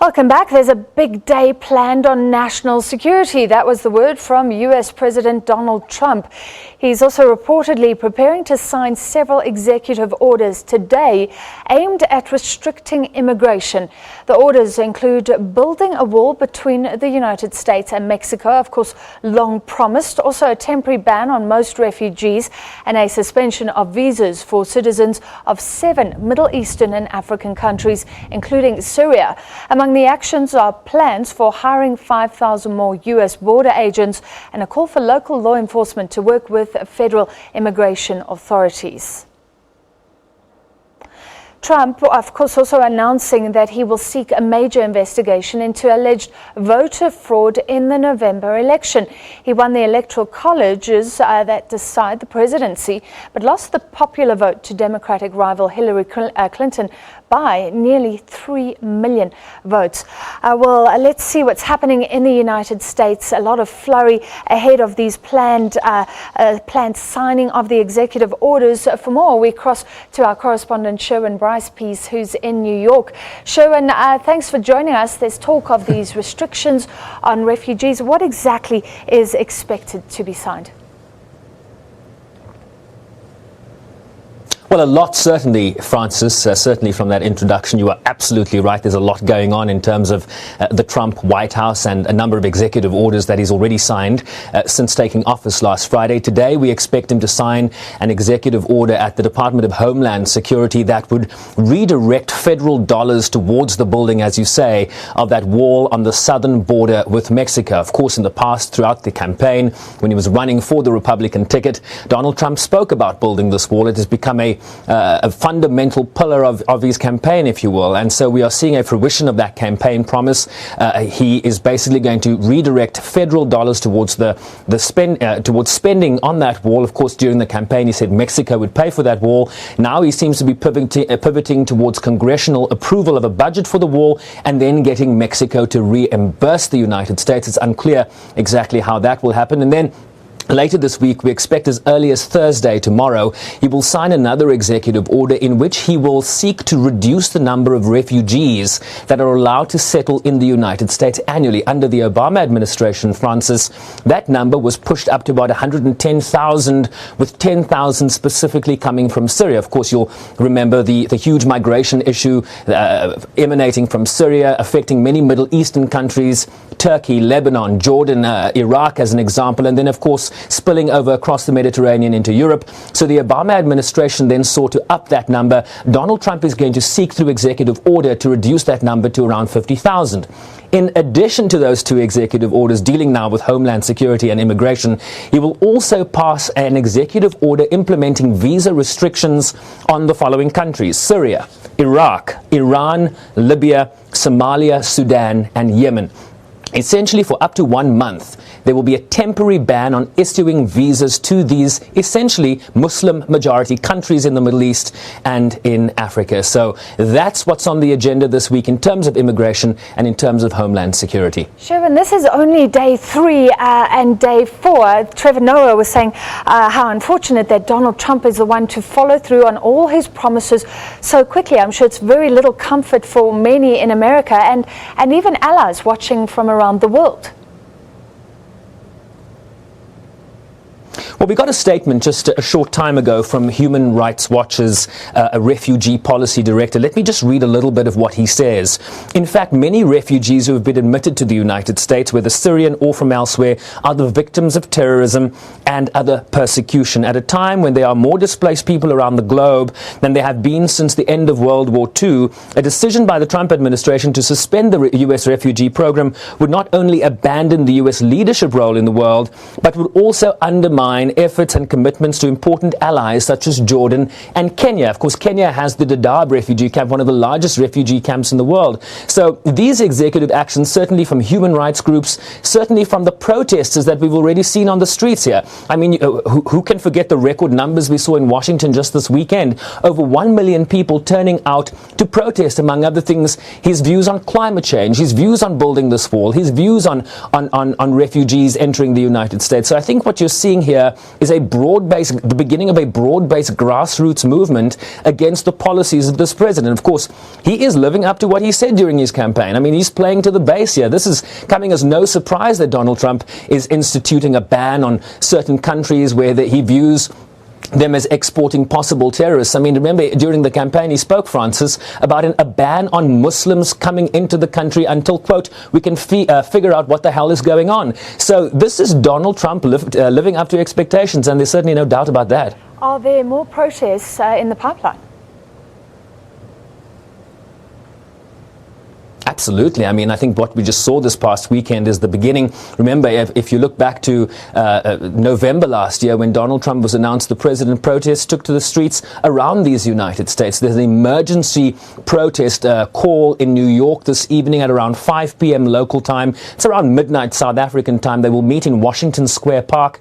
Welcome back. There's a big day planned on national security. That was the word from US President Donald Trump. He's also reportedly preparing to sign several executive orders today aimed at restricting immigration. The orders include building a wall between the United States and Mexico, of course, long promised, also a temporary ban on most refugees and a suspension of visas for citizens of 7 Middle Eastern and African countries, including Syria. Among the actions are plans for hiring 5,000 more U.S. border agents and a call for local law enforcement to work with federal immigration authorities. Trump, of course, also announcing that he will seek a major investigation into alleged voter fraud in the November election. He won the Electoral Colleges that decide the presidency, but lost the popular vote to Democratic rival Hillary Clinton by nearly 3 million votes. Let's see what's happening in the United States. A lot of flurry ahead of these planned signing of the executive orders. For more, we cross to our correspondent Bryce-Pease, who's in New York. Sherwin, thanks for joining us. There's talk of these restrictions on refugees. What exactly is expected to be signed? Well, a lot certainly, Francis, certainly from that introduction. You are absolutely right. There's a lot going on in terms of the Trump White House and a number of executive orders that he's already signed since taking office last Friday. Today, we expect him to sign an executive order at the Department of Homeland Security that would redirect federal dollars towards the building, as you say, of that wall on the southern border with Mexico. Of course, in the past, throughout the campaign, when he was running for the Republican ticket, Donald Trump spoke about building this wall. It has become a fundamental pillar of his campaign, if you will. And so we are seeing a fruition of that campaign promise. He is basically going to redirect federal dollars towards towards spending on that wall. Of course, during the campaign, he said Mexico would pay for that wall. Now he seems to be pivoting towards congressional approval of a budget for the wall and then getting Mexico to reimburse the United States. It's unclear exactly how that will happen. And then later this week, we expect as early as Thursday, tomorrow, he will sign another executive order in which he will seek to reduce the number of refugees that are allowed to settle in the United States annually. Under the Obama administration, Francis, that number was pushed up to about 110,000, with 10,000 specifically coming from Syria. Of course, you'll remember the huge migration issue emanating from Syria, affecting many Middle Eastern countries, Turkey, Lebanon, Jordan, Iraq as an example, and then, of course, spilling over across the Mediterranean into Europe. So the Obama administration then sought to up that number. Donald Trump is going to seek through executive order to reduce that number to around 50,000. In addition to those two executive orders dealing now with Homeland Security and immigration, he will also pass an executive order implementing visa restrictions on the following countries: Syria, Iraq, Iran, Libya, Somalia, Sudan, and Yemen. Essentially, for up to 1 month, there will be a temporary ban on issuing visas to these essentially Muslim-majority countries in the Middle East and in Africa. So that's what's on the agenda this week in terms of immigration and in terms of Homeland Security. Sherwin, this is only day 3 and day 4. Trevor Noah was saying how unfortunate that Donald Trump is the one to follow through on all his promises so quickly. I'm sure it's very little comfort for many in America and even allies watching from around the world. Well, we got a statement just a short time ago from Human Rights Watch's a refugee policy director. Let me just read a little bit of what he says. In fact, many refugees who have been admitted to the United States, whether Syrian or from elsewhere, are the victims of terrorism and other persecution at a time when there are more displaced people around the globe than there have been since the end of World War II. A decision by the Trump administration to suspend the U.S. refugee program would not only abandon the U.S. leadership role in the world, but would also undermine efforts and commitments to important allies such as Jordan and Kenya. Of course, Kenya has the Dadaab refugee camp, one of the largest refugee camps in the world. So these executive actions, certainly from human rights groups, certainly from the protesters that we've already seen on the streets here. I mean, who can forget the record numbers we saw in Washington just this weekend? Over 1 million people turning out to protest, among other things, his views on climate change, his views on building this wall, his views on refugees entering the United States. So I think what you're seeing here is the beginning of a broad-based grassroots movement against the policies of this president. Of course, he is living up to what he said during his campaign. I mean, he's playing to the base here. This is coming as no surprise that Donald Trump is instituting a ban on certain countries where he views them as exporting possible terrorists. I mean, remember, during the campaign, he spoke, Francis, about a ban on Muslims coming into the country until, quote, we can figure out what the hell is going on. So this is Donald Trump living up to expectations, and there's certainly no doubt about that. Are there more protests in the pipeline? Absolutely. I mean, I think what we just saw this past weekend is the beginning. Remember, if you look back to November last year when Donald Trump was announced, the president, protests took to the streets around these United States. There's an emergency protest call in New York this evening at around 5 p.m. local time. It's around midnight South African time. They will meet in Washington Square Park.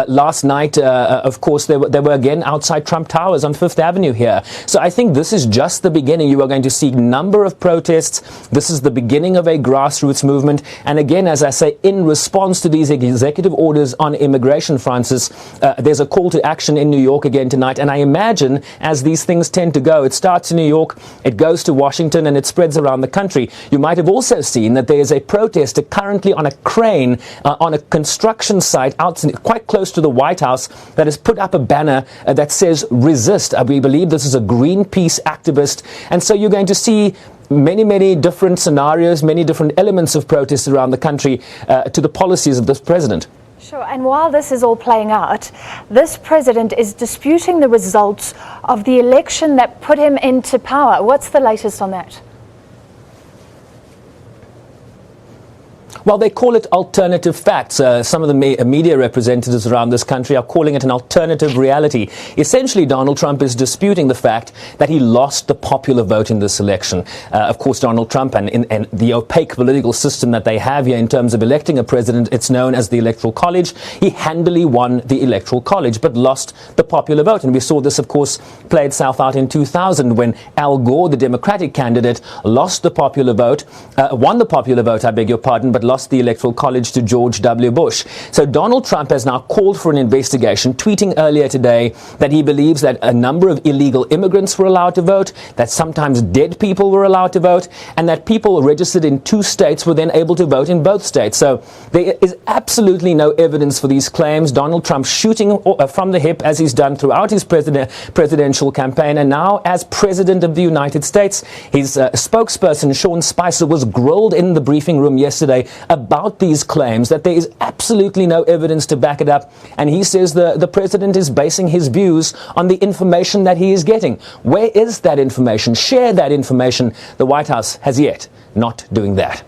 Last night, of course, they were again outside Trump Towers on Fifth Avenue here. So I think this is just the beginning. You are going to see a number of protests. This is the beginning of a grassroots movement. And again, as I say, in response to these executive orders on immigration, Francis, there's a call to action in New York again tonight. And I imagine, as these things tend to go, it starts in New York, it goes to Washington, and it spreads around the country. You might have also seen that there is a protester currently on a crane on a construction site quite close to the White House that has put up a banner that says resist. We believe this is a Greenpeace activist. And so you're going to see many different scenarios, many different elements of protests around the country to the policies of this president. Sure, and while this is all playing out, this president is disputing the results of the election that put him into power. What's the latest on that? Well, they call it alternative facts. Some of the media representatives around this country are calling it an alternative reality. Essentially, Donald Trump is disputing the fact that he lost the popular vote in this election. Of course, Donald Trump and the opaque political system that they have here in terms of electing a president, it's known as the Electoral College. He handily won the Electoral College, but lost the popular vote. And we saw this, of course, play itself out in 2000 when Al Gore, the Democratic candidate, lost the popular vote, won the popular vote, I beg your pardon, but lost the Electoral College to George W. Bush. So Donald Trump has now called for an investigation, tweeting earlier today that he believes that a number of illegal immigrants were allowed to vote, that sometimes dead people were allowed to vote, and that people registered in 2 states were then able to vote in both states. So there is absolutely no evidence for these claims. Donald Trump shooting from the hip, as he's done throughout his presidential campaign, and now as President of the United States. His spokesperson, Sean Spicer, was grilled in the briefing room yesterday about these claims that there is absolutely no evidence to back it up. And he says the president is basing his views on the information that he is getting. Where is that information? Share that information. The White House has yet not doing that.